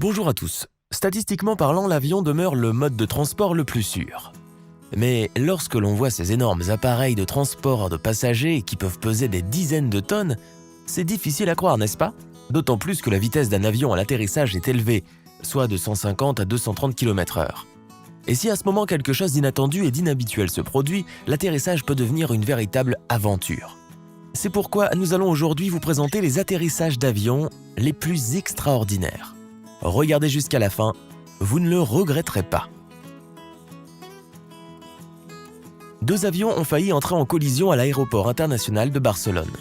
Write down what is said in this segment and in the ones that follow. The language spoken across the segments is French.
Bonjour à tous. Statistiquement parlant, l'avion demeure le mode de transport le plus sûr. Mais lorsque l'on voit ces énormes appareils de transport de passagers qui peuvent peser des dizaines de tonnes, c'est difficile à croire, n'est-ce pas? D'autant plus que la vitesse d'un avion à l'atterrissage est élevée, soit de 150 à 230 km/h. Et si à ce moment quelque chose d'inattendu et d'inhabituel se produit, l'atterrissage peut devenir une véritable aventure. C'est pourquoi nous allons aujourd'hui vous présenter les atterrissages d'avions les plus extraordinaires. Regardez jusqu'à la fin, vous ne le regretterez pas. Deux avions ont failli entrer en collision à l'aéroport international de Barcelone.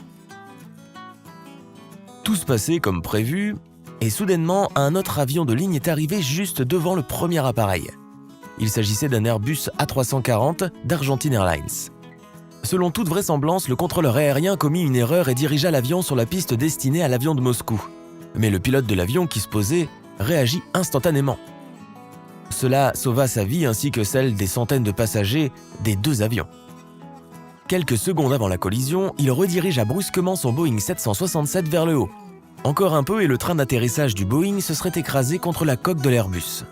Tout se passait comme prévu, et soudainement, un autre avion de ligne est arrivé juste devant le premier appareil. Il s'agissait d'un Airbus A340 d'Argentine Airlines. Selon toute vraisemblance, le contrôleur aérien commit une erreur et dirigea l'avion sur la piste destinée à l'avion de Moscou. Mais le pilote de l'avion qui se posait réagit instantanément. Cela sauva sa vie ainsi que celle des centaines de passagers des deux avions. Quelques secondes avant la collision, il redirigea brusquement son Boeing 767 vers le haut. Encore un peu et le train d'atterrissage du Boeing se serait écrasé contre la coque de l'Airbus.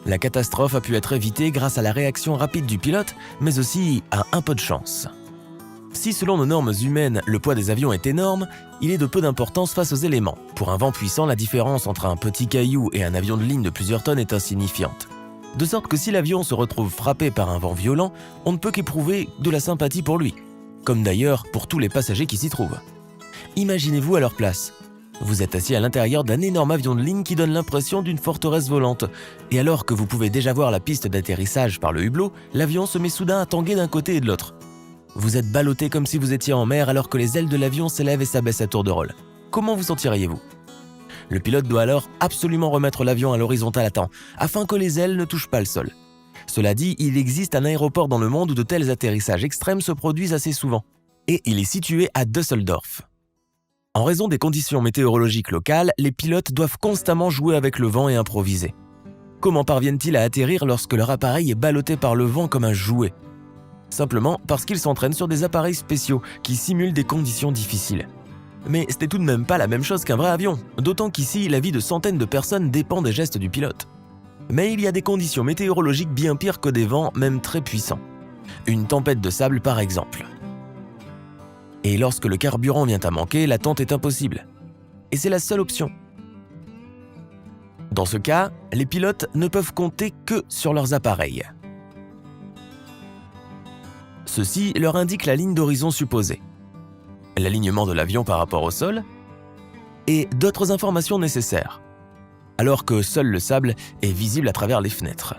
La catastrophe a pu être évitée grâce à la réaction rapide du pilote, mais aussi à un peu de chance. Si selon nos normes humaines, le poids des avions est énorme, il est de peu d'importance face aux éléments. Pour un vent puissant, la différence entre un petit caillou et un avion de ligne de plusieurs tonnes est insignifiante. De sorte que si l'avion se retrouve frappé par un vent violent, on ne peut qu'éprouver de la sympathie pour lui, comme d'ailleurs pour tous les passagers qui s'y trouvent. Imaginez-vous à leur place. Vous êtes assis à l'intérieur d'un énorme avion de ligne qui donne l'impression d'une forteresse volante, et alors que vous pouvez déjà voir la piste d'atterrissage par le hublot, l'avion se met soudain à tanguer d'un côté et de l'autre. Vous êtes ballotté comme si vous étiez en mer alors que les ailes de l'avion s'élèvent et s'abaissent à tour de rôle. Comment vous sentiriez-vous? Le pilote doit alors absolument remettre l'avion à l'horizontale à temps, afin que les ailes ne touchent pas le sol. Cela dit, il existe un aéroport dans le monde où de tels atterrissages extrêmes se produisent assez souvent, et il est situé à Düsseldorf. En raison des conditions météorologiques locales, les pilotes doivent constamment jouer avec le vent et improviser. Comment parviennent-ils à atterrir lorsque leur appareil est ballotté par le vent comme un jouet? Simplement parce qu'ils s'entraînent sur des appareils spéciaux qui simulent des conditions difficiles. Mais ce n'est tout de même pas la même chose qu'un vrai avion, d'autant qu'ici, la vie de centaines de personnes dépend des gestes du pilote. Mais il y a des conditions météorologiques bien pires que des vents, même très puissants. Une tempête de sable par exemple. Et lorsque le carburant vient à manquer, l'attente est impossible. Et c'est la seule option. Dans ce cas, les pilotes ne peuvent compter que sur leurs appareils. Ceci leur indique la ligne d'horizon supposée, l'alignement de l'avion par rapport au sol et d'autres informations nécessaires, alors que seul le sable est visible à travers les fenêtres.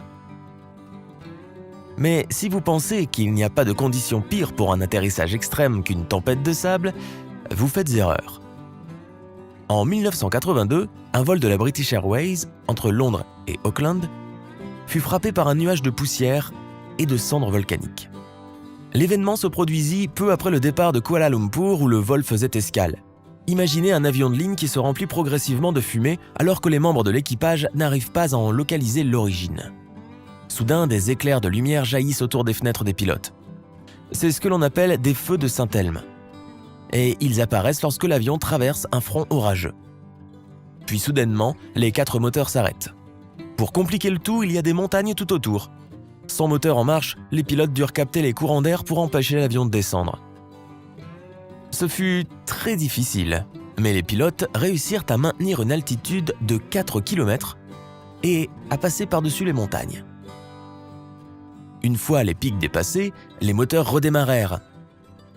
Mais si vous pensez qu'il n'y a pas de conditions pires pour un atterrissage extrême qu'une tempête de sable, vous faites erreur. En 1982, un vol de la British Airways entre Londres et Auckland fut frappé par un nuage de poussière et de cendres volcaniques. L'événement se produisit peu après le départ de Kuala Lumpur où le vol faisait escale. Imaginez un avion de ligne qui se remplit progressivement de fumée alors que les membres de l'équipage n'arrivent pas à en localiser l'origine. Soudain, des éclairs de lumière jaillissent autour des fenêtres des pilotes. C'est ce que l'on appelle des feux de Saint-Elme. Et ils apparaissent lorsque l'avion traverse un front orageux. Puis soudainement, les 4 moteurs s'arrêtent. Pour compliquer le tout, il y a des montagnes tout autour. Sans moteur en marche, les pilotes durent capter les courants d'air pour empêcher l'avion de descendre. Ce fut très difficile, mais les pilotes réussirent à maintenir une altitude de 4 km et à passer par-dessus les montagnes. Une fois les pics dépassés, les moteurs redémarrèrent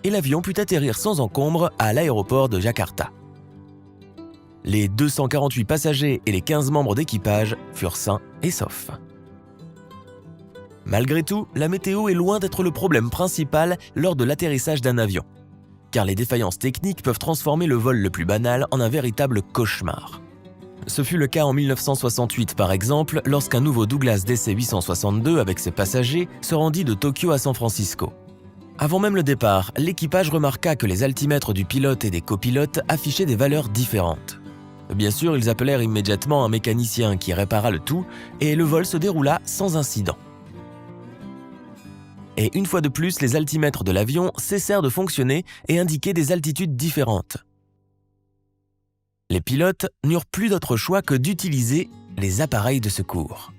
et l'avion put atterrir sans encombre à l'aéroport de Jakarta. Les 248 passagers et les 15 membres d'équipage furent sains et saufs. Malgré tout, la météo est loin d'être le problème principal lors de l'atterrissage d'un avion, car les défaillances techniques peuvent transformer le vol le plus banal en un véritable cauchemar. Ce fut le cas en 1968 par exemple, lorsqu'un nouveau Douglas DC-862 avec ses passagers se rendit de Tokyo à San Francisco. Avant même le départ, l'équipage remarqua que les altimètres du pilote et des copilotes affichaient des valeurs différentes. Bien sûr, ils appelèrent immédiatement un mécanicien qui répara le tout et le vol se déroula sans incident. Et une fois de plus, les altimètres de l'avion cessèrent de fonctionner et indiquaient des altitudes différentes. Les pilotes n'eurent plus d'autre choix que d'utiliser les appareils de secours.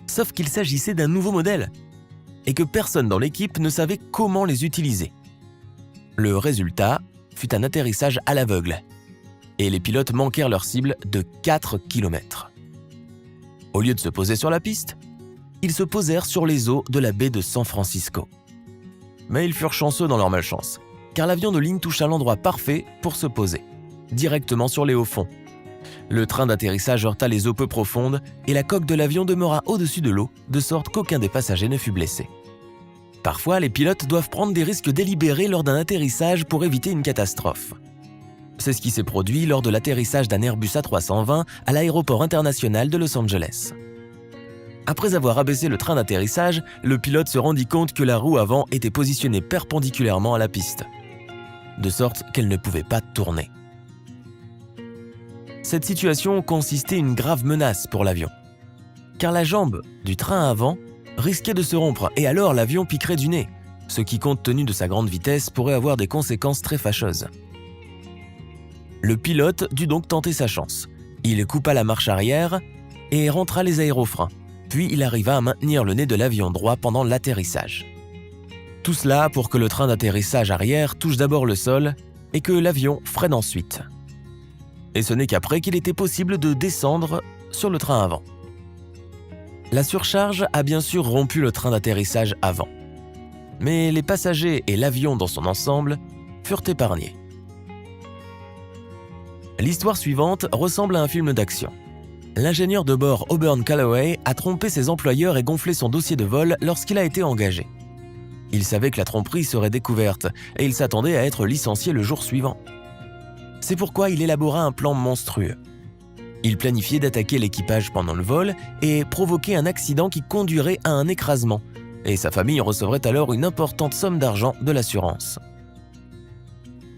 Sauf qu'il s'agissait d'un nouveau modèle et que personne dans l'équipe ne savait comment les utiliser. Le résultat fut un atterrissage à l'aveugle et les pilotes manquèrent leur cible de 4 km. Au lieu de se poser sur la piste, ils se posèrent sur les eaux de la baie de San Francisco. Mais ils furent chanceux dans leur malchance, car l'avion de ligne toucha l'endroit parfait pour se poser, directement sur les hauts fonds. Le train d'atterrissage heurta les eaux peu profondes et la coque de l'avion demeura au-dessus de l'eau, de sorte qu'aucun des passagers ne fut blessé. Parfois, les pilotes doivent prendre des risques délibérés lors d'un atterrissage pour éviter une catastrophe. C'est ce qui s'est produit lors de l'atterrissage d'un Airbus A320 à l'aéroport international de Los Angeles. Après avoir abaissé le train d'atterrissage, le pilote se rendit compte que la roue avant était positionnée perpendiculairement à la piste, de sorte qu'elle ne pouvait pas tourner. Cette situation consistait une grave menace pour l'avion, car la jambe du train avant risquait de se rompre et alors l'avion piquerait du nez, ce qui, compte tenu de sa grande vitesse, pourrait avoir des conséquences très fâcheuses. Le pilote dut donc tenter sa chance. Il coupa la marche arrière et rentra les aérofreins. Puis il arriva à maintenir le nez de l'avion droit pendant l'atterrissage. Tout cela pour que le train d'atterrissage arrière touche d'abord le sol et que l'avion freine ensuite. Et ce n'est qu'après qu'il était possible de descendre sur le train avant. La surcharge a bien sûr rompu le train d'atterrissage avant. Mais les passagers et l'avion dans son ensemble furent épargnés. L'histoire suivante ressemble à un film d'action. L'ingénieur de bord Auburn Calloway a trompé ses employeurs et gonflé son dossier de vol lorsqu'il a été engagé. Il savait que la tromperie serait découverte et il s'attendait à être licencié le jour suivant. C'est pourquoi il élabora un plan monstrueux. Il planifiait d'attaquer l'équipage pendant le vol et provoquer un accident qui conduirait à un écrasement, et sa famille recevrait alors une importante somme d'argent de l'assurance.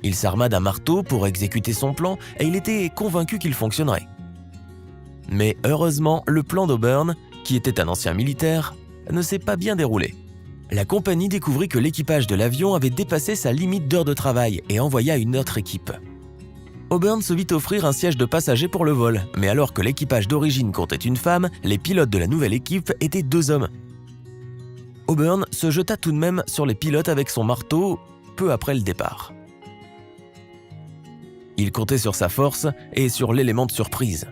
Il s'arma d'un marteau pour exécuter son plan et il était convaincu qu'il fonctionnerait. Mais heureusement, le plan d'Auburn, qui était un ancien militaire, ne s'est pas bien déroulé. La compagnie découvrit que l'équipage de l'avion avait dépassé sa limite d'heures de travail et envoya une autre équipe. Auburn se vit offrir un siège de passager pour le vol, mais alors que l'équipage d'origine comptait une femme, les pilotes de la nouvelle équipe étaient 2 hommes. Auburn se jeta tout de même sur les pilotes avec son marteau peu après le départ. Il comptait sur sa force et sur l'élément de surprise.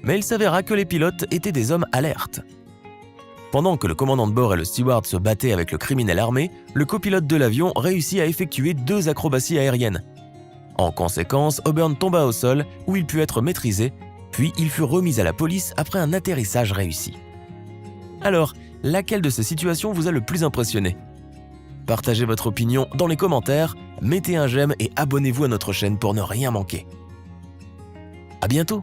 Mais il s'avéra que les pilotes étaient des hommes alertes. Pendant que le commandant de bord et le steward se battaient avec le criminel armé, le copilote de l'avion réussit à effectuer 2 acrobaties aériennes. En conséquence, Auburn tomba au sol où il put être maîtrisé, puis il fut remis à la police après un atterrissage réussi. Alors, laquelle de ces situations vous a le plus impressionné ? Partagez votre opinion dans les commentaires, mettez un j'aime et abonnez-vous à notre chaîne pour ne rien manquer. À bientôt!